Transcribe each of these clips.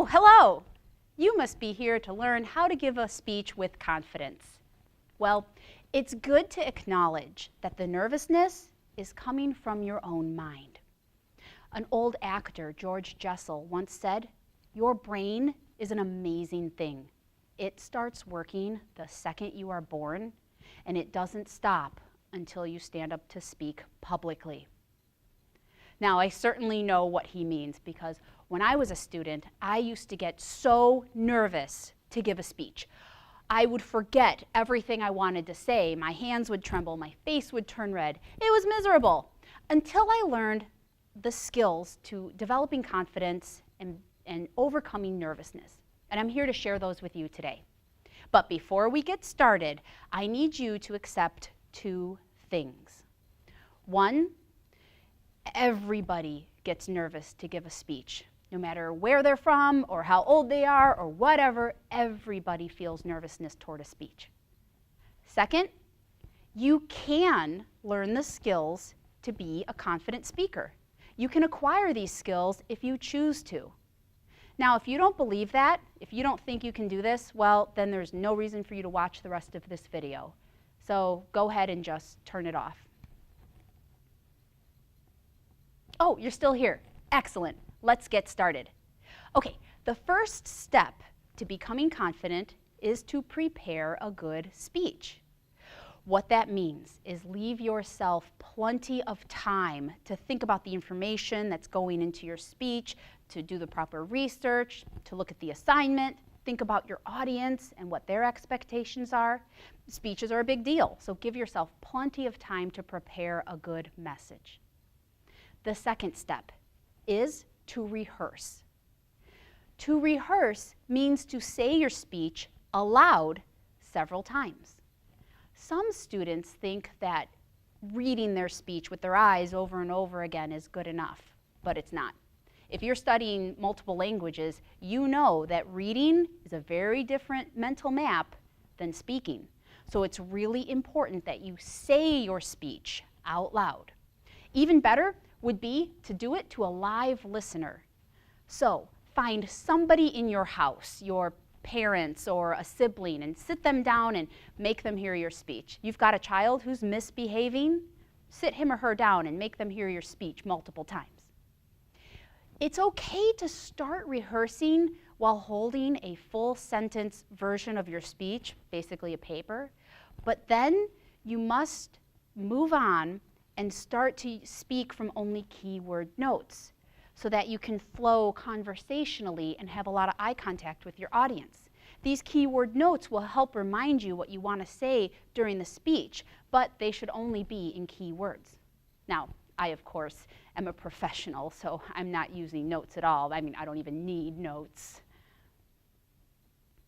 Oh, hello! You must be here to learn how to give a speech with confidence. Well, it's good to acknowledge that the nervousness is coming from your own mind. An old actor, George Jessel, once said, "Your brain is an amazing thing. It starts working the second you are born, and it doesn't stop until you stand up to speak publicly." Now, I certainly know what he means because when I was a student, I used to get so nervous to give a speech. I would forget everything I wanted to say. My hands would tremble, my face would turn red. It was miserable until I learned the skills to developing confidence and overcoming nervousness. And I'm here to share those with you today. But before we get started, I need you to accept two things. One, everybody gets nervous to give a speech. No matter where they're from or how old they are or whatever, everybody feels nervousness toward a speech. Second, you can learn the skills to be a confident speaker. You can acquire these skills if you choose to. Now, if you don't believe that, if you don't think you can do this, well, then there's no reason for you to watch the rest of this video. So go ahead and just turn it off. Oh, you're still here. Excellent. Let's get started. Okay, the first step to becoming confident is to prepare a good speech. What that means is leave yourself plenty of time to think about the information that's going into your speech, to do the proper research, to look at the assignment, think about your audience and what their expectations are. Speeches are a big deal, so give yourself plenty of time to prepare a good message. The second step is to rehearse. To rehearse means to say your speech aloud several times. Some students think that reading their speech with their eyes over and over again is good enough, but it's not. If you're studying multiple languages, you know that reading is a very different mental map than speaking. So it's really important that you say your speech out loud. Even better would be to do it to a live listener. So find somebody in your house, your parents or a sibling, and sit them down and make them hear your speech. You've got a child who's misbehaving, sit him or her down and make them hear your speech multiple times. It's okay to start rehearsing while holding a full sentence version of your speech, basically a paper, but then you must move on and start to speak from only keyword notes so that you can flow conversationally and have a lot of eye contact with your audience. These keyword notes will help remind you what you want to say during the speech, but they should only be in keywords. Now, I, of course, am a professional, so I'm not using notes at all. I mean, I don't even need notes.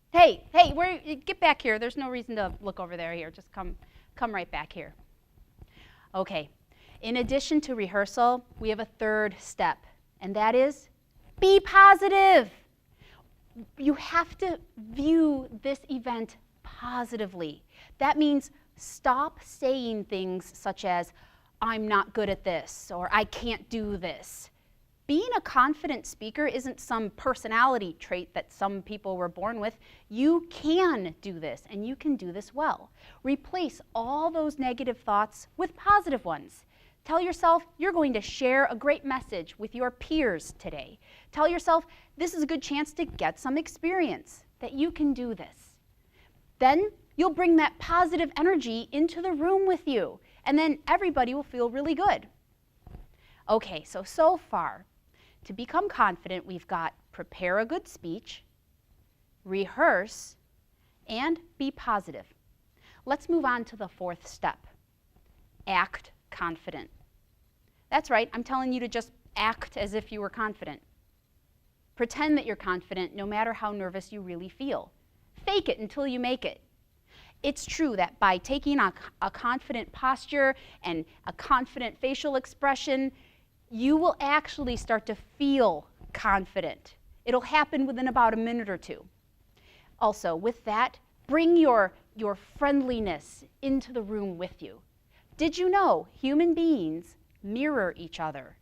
Hey, get back here. There's no reason to look over there here. Just come right back here. Okay, in addition to rehearsal, we have a third step, and that is be positive. You have to view this event positively. That means stop saying things such as, "I'm not good at this," or "I can't do this." Being a confident speaker isn't some personality trait that some people were born with. You can do this, and you can do this well. Replace all those negative thoughts with positive ones. Tell yourself you're going to share a great message with your peers today. Tell yourself this is a good chance to get some experience, that you can do this. Then you'll bring that positive energy into the room with you, and then everybody will feel really good. Okay, so far, to become confident, we've got prepare a good speech, rehearse, and be positive. Let's move on to the fourth step. Act confident. That's right, I'm telling you to just act as if you were confident. Pretend that you're confident no matter how nervous you really feel. Fake it until you make it. It's true that by taking a confident posture and a confident facial expression, you will actually start to feel confident. It'll happen within about a minute or two. Also, with that, bring your friendliness into the room with you. Did you know human beings mirror each other?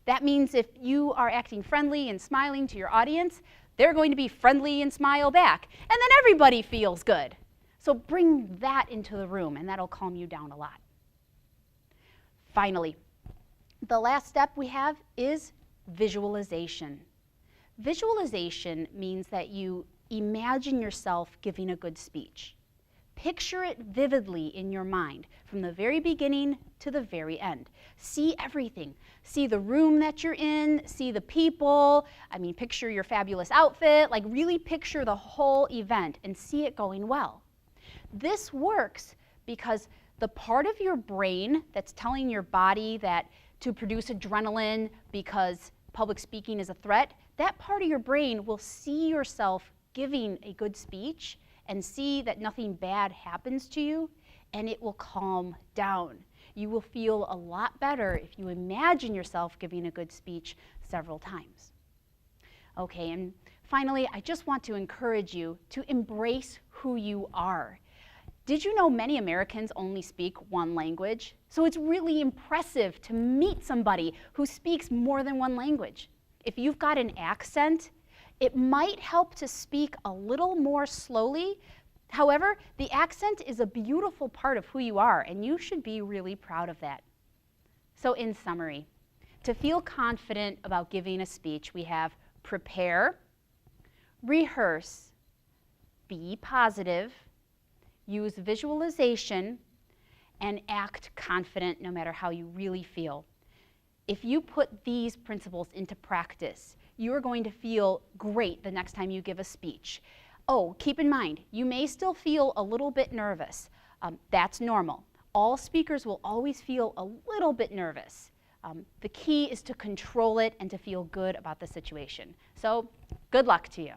That means if you are acting friendly and smiling to your audience, they're going to be friendly and smile back. And then everybody feels good. So bring that into the room, and that'll calm you down a lot. Finally, the last step we have is visualization. Visualization means that you imagine yourself giving a good speech. Picture it vividly in your mind from the very beginning to the very end. See everything. See the room that you're in, see the people, picture your fabulous outfit, like really picture the whole event and see it going well. This works because the part of your brain that's telling your body that to produce adrenaline because public speaking is a threat, that part of your brain will see yourself giving a good speech and see that nothing bad happens to you, and it will calm down. You will feel a lot better if you imagine yourself giving a good speech several times. Okay, and finally, I just want to encourage you to embrace who you are. Did you know many Americans only speak one language? So it's really impressive to meet somebody who speaks more than one language. If you've got an accent, it might help to speak a little more slowly. However, the accent is a beautiful part of who you are, and you should be really proud of that. So in summary, to feel confident about giving a speech, we have prepare, rehearse, be positive, use visualization, and act confident no matter how you really feel. If you put these principles into practice, you're going to feel great the next time you give a speech. Oh, keep in mind, you may still feel a little bit nervous. That's normal. All speakers will always feel a little bit nervous. The key is to control it and to feel good about the situation. So, good luck to you.